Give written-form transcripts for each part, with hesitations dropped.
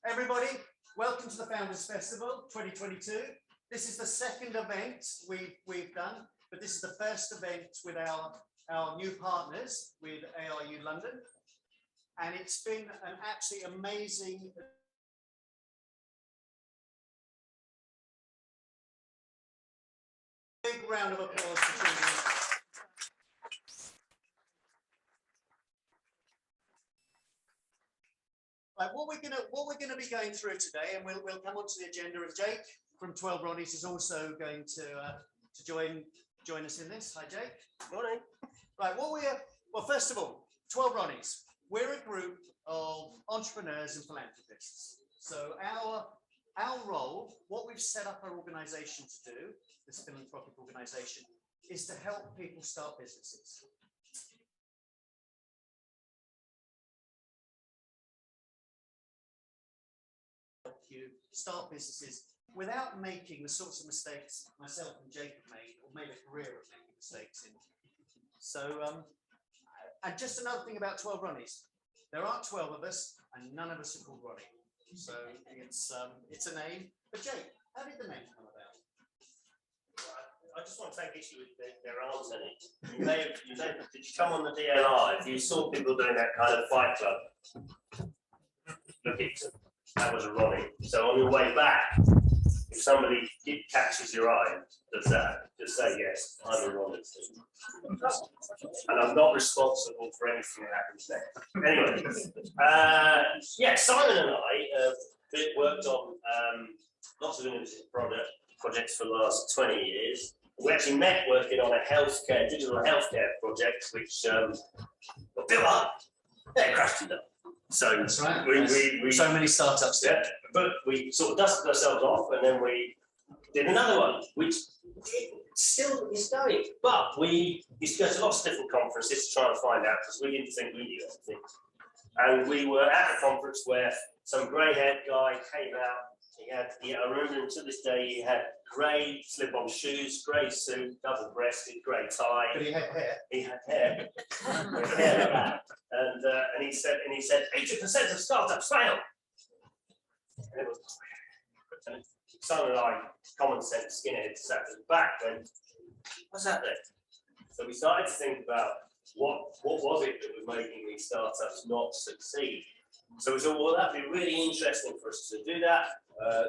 everybody, welcome to the Founders Festival 2022. This is the second event we've done, but this is the first event with our new partners with ARU London. And it's been an absolutely amazing big round of applause for children. Right, what we're gonna be going through today, and we'll come onto the agenda. And Jake from 12 Ronnies is also going to join us in this. Hi, Jake. Morning. Right, well, first of all, 12 Ronnies. We're a group of entrepreneurs and philanthropists. So our role, what we've set up our organisation to do, this philanthropic organisation, is to help people start businesses. You start businesses without making the sorts of mistakes myself and Jake have made, or made a career of making mistakes in. So, and just another thing about 12 Ronnies, there aren't 12 of us, and none of us are called Ronnie. So it's a name. But Jake, how did the name come about? I just want to take issue with there aren't any. You may have, did you come on the DLR? If you saw people doing that kind of fight club, look at them. That was a Ronnie. So on your way back, if somebody catches your eye and does that, just say yes, I'm a Ronnie. And I'm not responsible for anything that happens next. Anyway, yeah, Simon and I worked on lots of innovative projects for the last 20 years. We actually met working on a digital healthcare project, which got built up, then crashed and done. So that's right. We so many startups. Yeah, but we sort of dusted ourselves off, and then we did another one, which still is going. But we used to go to lots of different conferences to try and find out, because we didn't think we knew everything. And we were at a conference where some grey-haired guy came out. I remember him to this day. He had grey slip-on shoes, grey suit, double-breasted, grey tie. But he had hair. He had hair. Hair like that. And he said 80% of startups fail. And it was, Simon and I, common sense skinheads, sat at the back and what's that then? So we started to think about what was it that was making these startups not succeed. So we thought, well, that'd be really interesting for us to do that.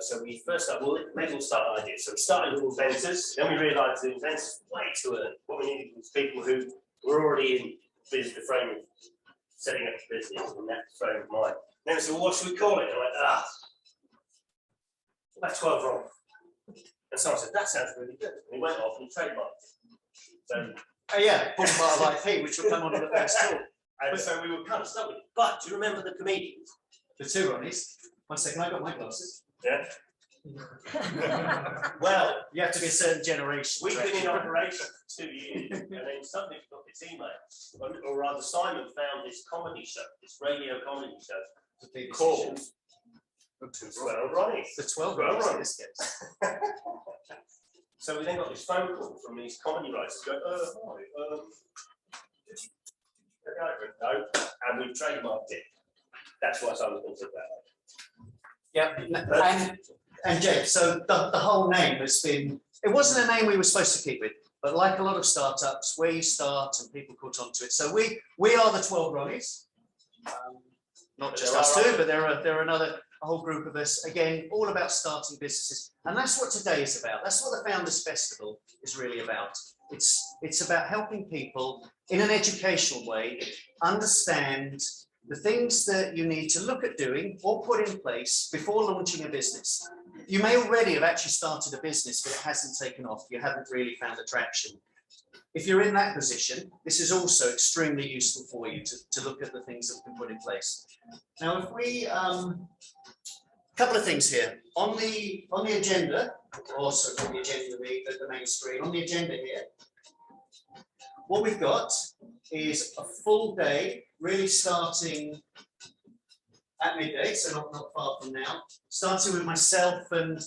So we first thought, well, maybe we'll start an idea. So we started with inventors. Then we realised the inventors were way too early. What we needed was people who were already in the frame of setting up a business, in that frame of mind. Then we said, well, what should we call it? And I went, that's 12 wrong. And someone said, that sounds really good. And he went off and trademarked it. So, yeah, part of IP, which will come on to the first talk. And so we were kind of stuck with it. But do you remember the comedians? The two Ronnies. 1 second, I got my glasses. Yeah. Well, you have to be a certain generation. We've been in operation for 2 years, and then suddenly we got this email, or rather, Simon found this comedy show, this radio comedy show called The 12 Ronnies. The 12 Ronnies in this case. So we then got this phone call from these comedy writers going, hi, no, and we trademarked it. That's why Simon thinks about it. Yeah, and Jake, so the whole name has been, it wasn't a name we were supposed to keep with, but like a lot of startups, where you start and people caught on to it. So we are the 12 Ronnies, not just us two, but there are a whole group of us, again, all about starting businesses. And that's what today is about. That's what the Founders Festival is really about. It's about helping people in an educational way understand the things that you need to look at doing or put in place before launching a business. You may already have actually started a business, but it hasn't taken off. You haven't really found attraction. If you're in that position, this is also extremely useful for you to look at the things that we can put in place. Now, if we, a couple of things here. On the agenda, also on the agenda, the main screen, on the agenda here, what we've got is a full day, really starting at midday, so not far from now, starting with myself and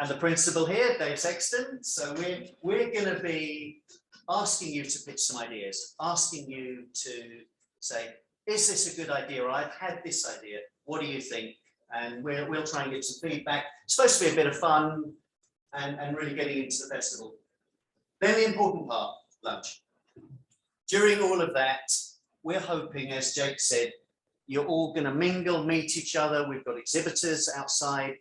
the principal here, Dave Sexton. So we're going to be asking you to pitch some ideas, asking you to say, is this a good idea? Or I've had this idea. What do you think? and we'll try and get some feedback. It's supposed to be a bit of fun and really getting into the festival. Then the important part, lunch. During all of that, we're hoping, as Jake said, you're all going to mingle, meet each other. We've got exhibitors outside.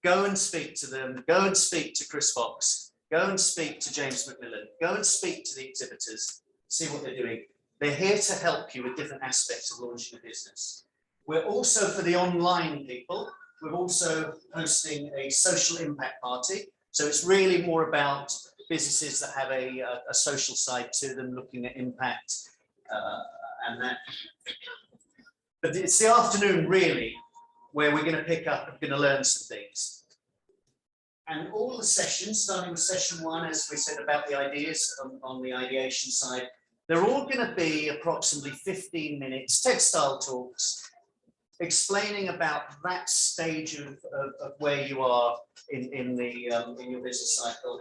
Go and speak to them. Go and speak to Chris Fox. Go and speak to James McMillan. Go and speak to the exhibitors. See what they're doing. They're here to help you with different aspects of launching a business. We're also, for the online people, we're also hosting a social impact party. So it's really more about businesses that have a social side to them, looking at impact and that. But it's the afternoon, really, where we're going to pick up and going to learn some things. And all the sessions, starting with session 1, as we said about the ideas on the ideation side, they're all going to be approximately 15 minutes, TED-style talks, explaining about that stage of where you are in your business cycle,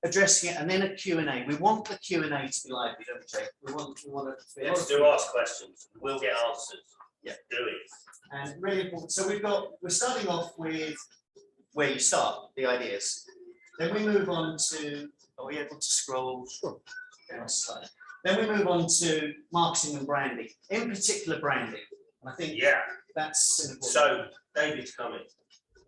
addressing it, and then a Q&A. We want the Q&A to be lively, don't we, Jake? We want to be Yes, do ask questions. We'll get answers. Yeah. Do it. And really important. So we're starting off with where you start, the ideas. Then we move on to, are we able to scroll? Sure. Down a slide. Then we move on to marketing and branding, in particular branding. And I think that's important. So David's coming.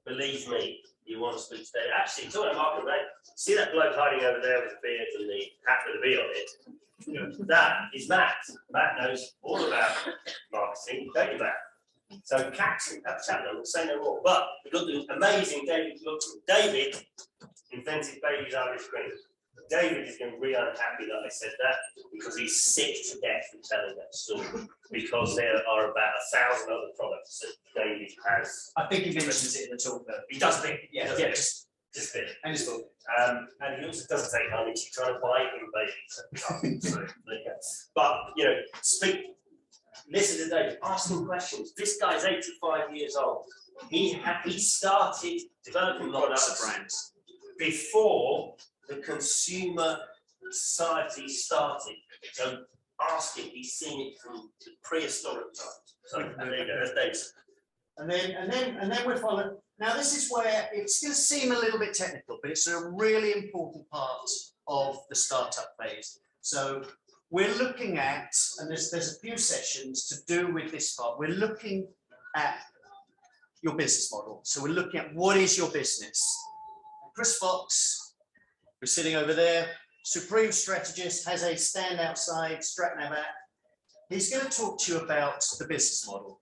Believe me, you want to speak to David. Actually, talking about marketing, mate, see that bloke hiding over there with the beard and the hat with the V on it? That is Matt. Matt knows all about marketing, don't you, Matt? So Captain, have a chat with him, say no more. But we've got the amazing David Lookman. David invented baby's Irish cream. David is going to be really unhappy that I said that because he's sick to death of telling that story because there are about 1,000 other products that David has. I think he mentions it in the talk though. He does think, Yeah, just a bit. And his book. And he also doesn't take honey, she's trying to buy him babies. So, but, you know, listen to David, ask him questions. This guy's 85 years old. He started developing Lots products of brands before the consumer society started. So ask him, he's seen it from the prehistoric times. So there you go, that's David. And then we're following. Now this is where it's going to seem a little bit technical, but it's a really important part of the startup phase. So we're looking at, and there's a few sessions to do with this part. We're looking at your business model. So we're looking at what is your business. Chris Fox, who's sitting over there, supreme strategist, has a stand outside, Stratnav app. He's going to talk to you about the business model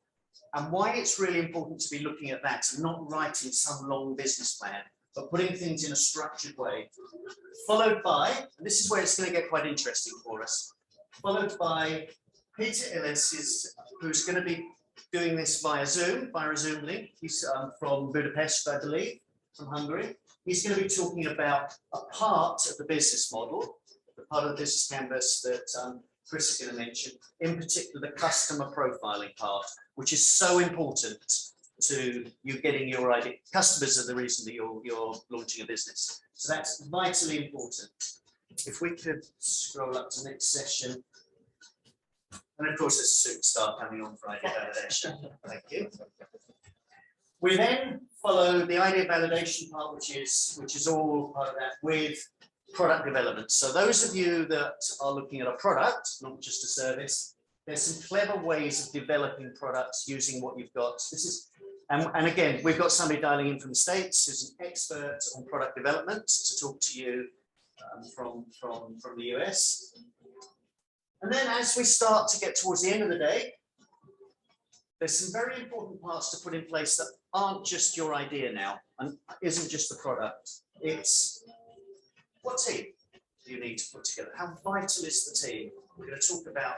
and why it's really important to be looking at that and not writing some long business plan, but putting things in a structured way. Followed by, and this is where it's going to get quite interesting for us, followed by Peter Illes, who's going to be doing this via Zoom link. He's from Budapest, I believe, from Hungary. He's going to be talking about a part of the business model, the part of the business canvas that Chris is going to mention, in particular the customer profiling part, which is so important to you getting your idea. Customers are the reason that you're launching a business. So that's vitally important. If we could scroll up to the next session. And of course, there's a superstar coming on Friday validation. Thank you. We then follow the idea validation part, which is all part of that, with product development. So those of you that are looking at a product, not just a service, there's some clever ways of developing products using what you've got. This is, and again, we've got somebody dialing in from the States who's an expert on product development to talk to you from the US. And then as we start to get towards the end of the day, there's some very important parts to put in place that aren't just your idea now and isn't just the product. It's what team do you need to put together? How vital is the team? We're going to talk about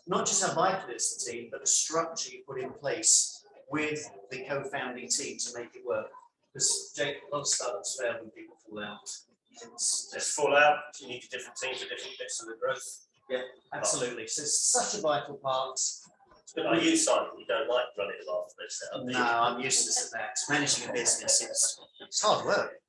not just how vital is the team, but the structure you put in place with the co-founding team to make it work. Because Jake, a lot of startups fail when people fall out. Just fall out. You need a different team for different bits of the growth. Yeah, absolutely. So it's such a vital part. But are you, Simon? You don't like running a lot of this now? No, I'm useless at that. Managing a business it's hard work.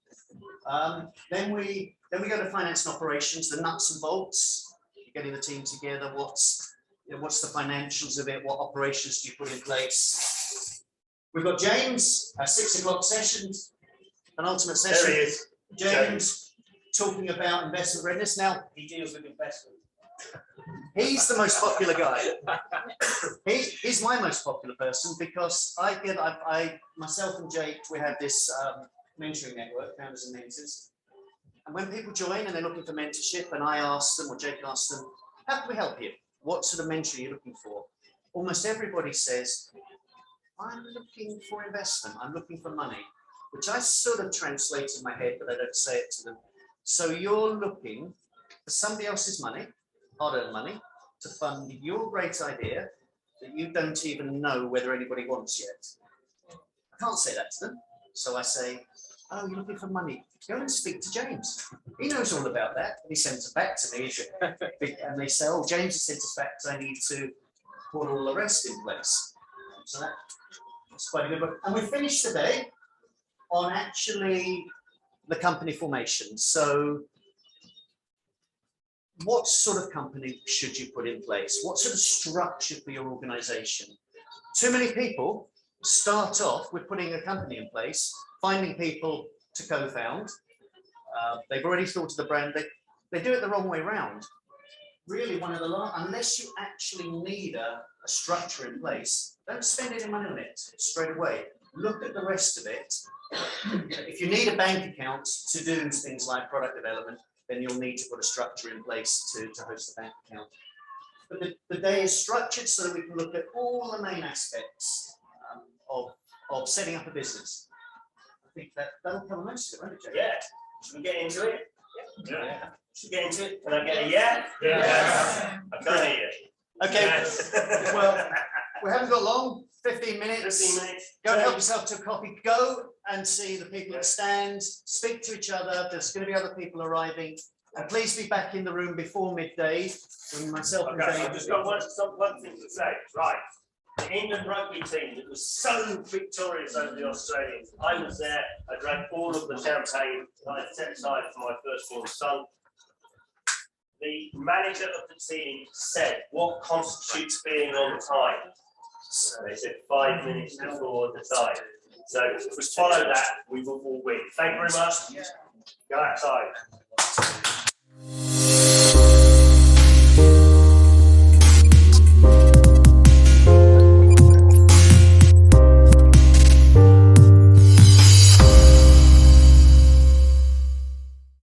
Then we go to finance and operations, the nuts and bolts. You're getting the team together. What's the financials of it? What operations do you put in place? We've got James, a 6 o'clock session, an ultimate session. There he is. James talking about investment readiness. Now, He deals with investment. he's the most popular guy. He's my most popular person because I myself and Jake, we have this mentoring network, founders and mentors. And when people join and they're looking for mentorship, and I ask them, or Jake asks them, how can we help you? What sort of mentor are you looking for? Almost everybody says, I'm looking for investment, I'm looking for money, which I sort of translate in my head, but I don't say it to them. So you're looking for somebody else's money, hard-earned money, to fund your great idea that you don't even know whether anybody wants yet. I can't say that to them. So I say, oh, you're looking for money. Go and speak to James. He knows all about that. And he sends it back to me. And they say, oh, James has sent us back because I need to put all the rest in place. So that's quite a good one. And we finished today on actually the company formation. So what sort of company should you put in place? What sort of structure for your organization? Too many people start off with putting a company in place, finding people to co-found. They've already thought of the brand. They do it the wrong way around. Really, unless you actually need a structure in place, don't spend any money on it straight away. Look at the rest of it. If you need a bank account to do things like product development, then you'll need to put a structure in place to host the bank account. But the day is structured so that we can look at all the main aspects of setting up a business. I think that'll cover most of it, won't it, Jake? Yeah. Should we get into it? Yeah. Should we get into it? Can I get a yeah? Yeah. I can't hear you. Okay. Yes. Well, we haven't got long. 15 minutes. 15 minutes. Go and help yourself to a coffee. Go and see the people at stands. Speak to each other. There's going to be other people arriving. And please be back in the room before midday when myself and Okay, Dave. I've just got one thing to say. Right. The England rugby team that was so victorious over the Australians. I was there. I drank all of the champagne that I set aside for my firstborn son. The manager of the team said, what constitutes being on time? So they said 5 minutes before the time. So if we follow that, we will all win. Thank you very much. Go outside.